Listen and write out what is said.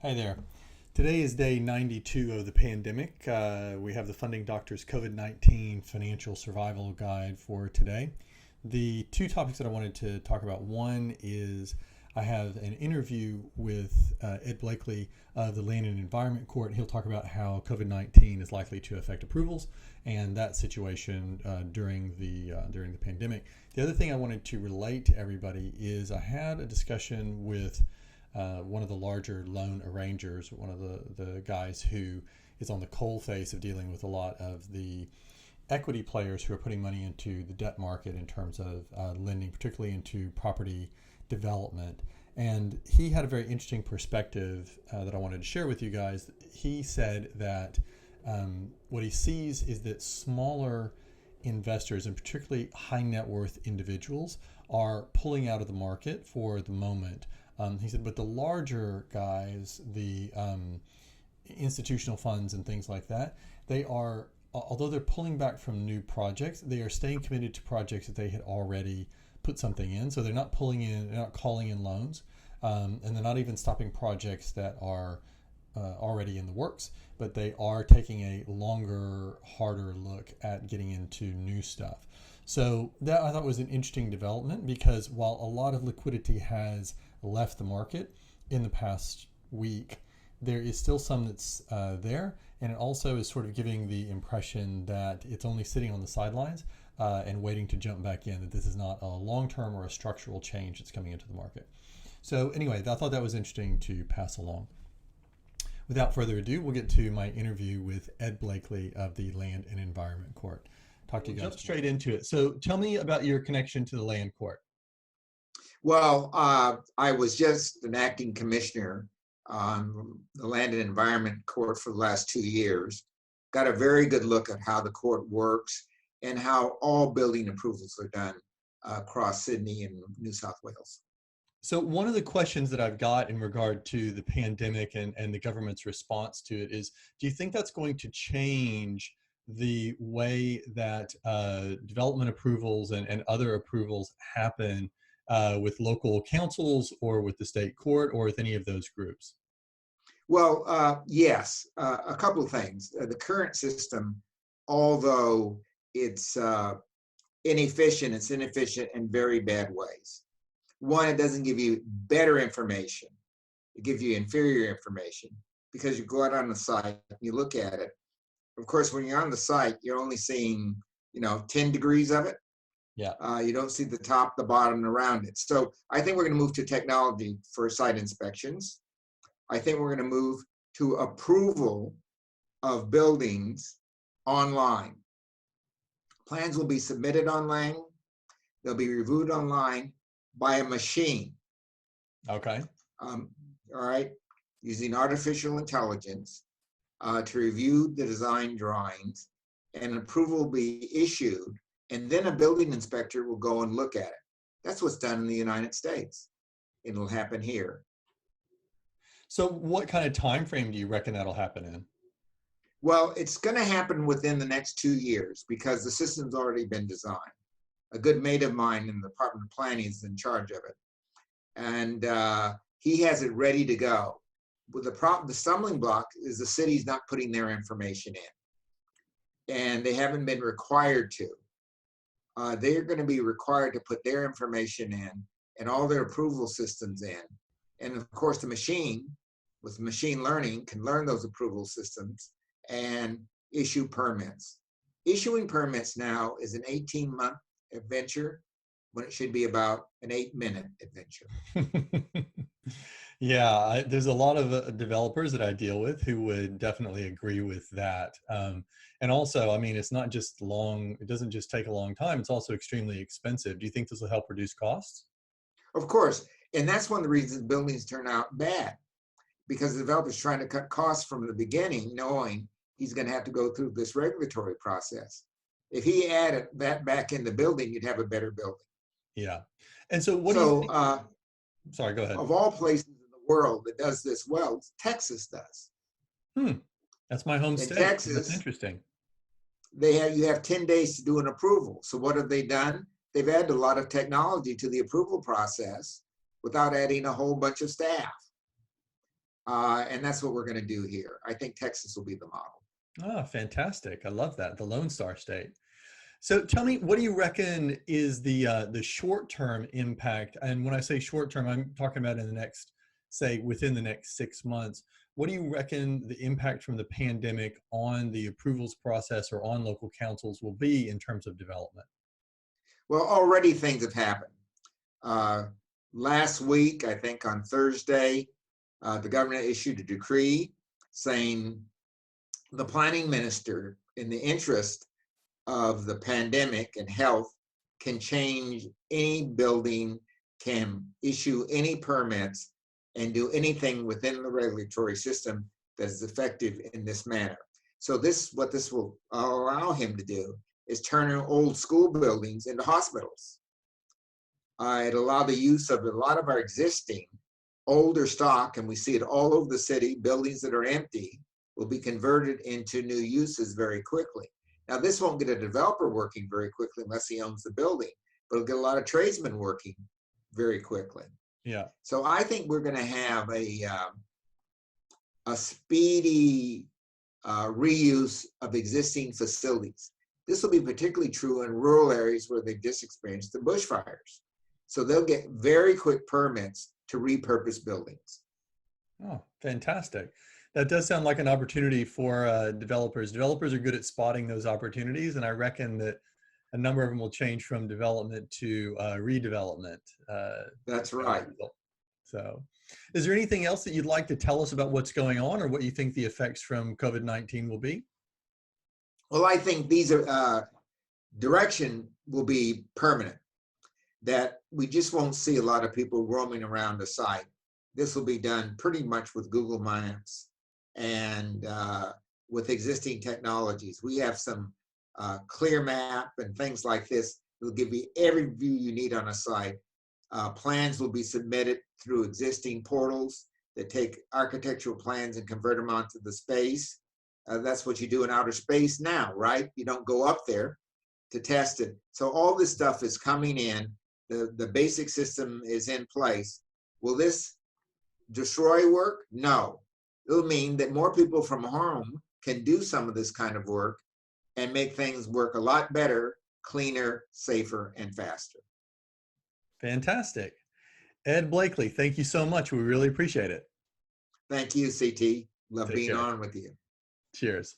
Hi there. Today is day 92 of the pandemic. We have the Funding Doctors COVID-19 Financial Survival Guide for today. The two topics that I wanted to talk about, one is I have an interview with Ed Blakely of the Land and Environment Court. He'll talk about how COVID-19 is likely to affect approvals and that situation during the pandemic. The other thing I wanted to relate to everybody is I had a discussion with one of the larger loan arrangers, one of the guys who is on the coal face of dealing with a lot of the equity players who are putting money into the debt market in terms of lending, particularly into property development. And he had a very interesting perspective that I wanted to share with you guys. He said that what he sees is that smaller investors, and particularly high net worth individuals, are pulling out of the market for the moment. He said, but the larger guys, the institutional funds and things like that, they are, although they're pulling back from new projects, they are staying committed to projects that they had already put something in. So they're not pulling in, they're not calling in loans, and they're not even stopping projects that are already in the works, but they are taking a longer, harder look at getting into new stuff. So that I thought was an interesting development because while a lot of liquidity has left the market in the past week, there is still some that's there, and it also is sort of giving the impression that it's only sitting on the sidelines and waiting to jump back in, that this is not a long-term or a structural change that's coming into the market. So anyway, I thought that was interesting to pass along. Without further ado, we'll get to my interview with Ed Blakely of the Land and Environment Court. Talk to you guys. Jump straight into it. So tell me about your connection to the land court. Well, I was just an acting commissioner on the Land and Environment Court for the last 2 years. Got a very good look at how the court works and how all building approvals are done across Sydney and New South Wales. So one of the questions that I've got in regard to the pandemic and the government's response to it is, do you think that's going to change the way that development approvals and other approvals happen with local councils or with the state court or with any of those groups? Well, yes, a couple of things. The current system, although it's it's inefficient in very bad ways. One, it doesn't give you better information. It gives you inferior information because you go out on the site, you look at it. Of course, when you're on the site, you're only seeing, 10 degrees of it. Yeah. You don't see the top, the bottom, and around it. So I think we're going to move to technology for site inspections. I think we're going to move to approval of buildings online. Plans will be submitted online. They'll be reviewed online by a machine. Okay. All right. Using artificial intelligence to review the design drawings, and approval will be issued, and then a building inspector will go and look at it. That's what's done in the United States. It'll happen here. So what kind of time frame do you reckon that'll happen in? Well, it's going to happen within the next 2 years because the system's already been designed. A good mate of mine in the Department of Planning is in charge of it. And he has it ready to go. But the stumbling block is the city's not putting their information in. And they haven't been required to. They're going to be required to put their information in and all their approval systems in. And of course, the machine, with machine learning, can learn those approval systems and issue permits. Issuing permits now is an 18-month adventure when it should be about an 8-minute adventure. Yeah, there's a lot of developers that I deal with who would definitely agree with that. And also, I mean, it's not just long, it doesn't just take a long time, it's also extremely expensive. Do you think this will help reduce costs? Of course, and that's one of the reasons buildings turn out bad, because the developer's trying to cut costs from the beginning, knowing he's going to have to go through this regulatory process. If he added that back in the building, you'd have a better building. Yeah. And so what do you think? Sorry, go ahead. Of all places in the world that does this well, Texas does. That's my home in state. Texas, that's interesting. You have 10 days to do an approval. So what have they done? They've added a lot of technology to the approval process without adding a whole bunch of staff. And that's what we're going to do here. I think Texas will be the model. Oh, fantastic. I love that. The Lone Star State. So tell me, what do you reckon is the short-term impact? And when I say short-term, I'm talking about in the next, say, within the next 6 months. What do you reckon the impact from the pandemic on the approvals process or on local councils will be in terms of development? Well, already things have happened. Uh, Last week, I think on Thursday, the governor issued a decree saying the planning minister, in the interest of the pandemic and health, can change any building, can issue any permits, and do anything within the regulatory system that is effective in this manner. So what this will allow him to do is turn old school buildings into hospitals. It allowed the use of a lot of our existing older stock, and we see it all over the city. Buildings that are empty will be converted into new uses very quickly. Now, this won't get a developer working very quickly unless he owns the building, but it'll get a lot of tradesmen working very quickly. Yeah. So I think we're going to have a speedy reuse of existing facilities. This will be particularly true in rural areas where they've just experienced the bushfires. So they'll get very quick permits to repurpose buildings. Oh, fantastic. That does sound like an opportunity for developers. Developers are good at spotting those opportunities, and I reckon that a number of them will change from development to redevelopment. That's right. So, is there anything else that you'd like to tell us about what's going on or what you think the effects from COVID-19 will be? Well, I think these are direction will be permanent, that we just won't see a lot of people roaming around the site. This will be done pretty much with Google Maps and with existing technologies. We have some clear map and things like this. It'll give you every view you need on a site. Plans will be submitted through existing portals that take architectural plans and convert them onto the space. That's what you do in outer space now, right? You don't go up there to test it. So all this stuff is coming in. The basic system is in place. Will this destroy work? No. It'll mean that more people from home can do some of this kind of work and make things work a lot better, cleaner, safer, and faster. Fantastic. Ed Blakely, thank you so much. We really appreciate it. Thank you, CT. Love Take being care. on with you. Cheers.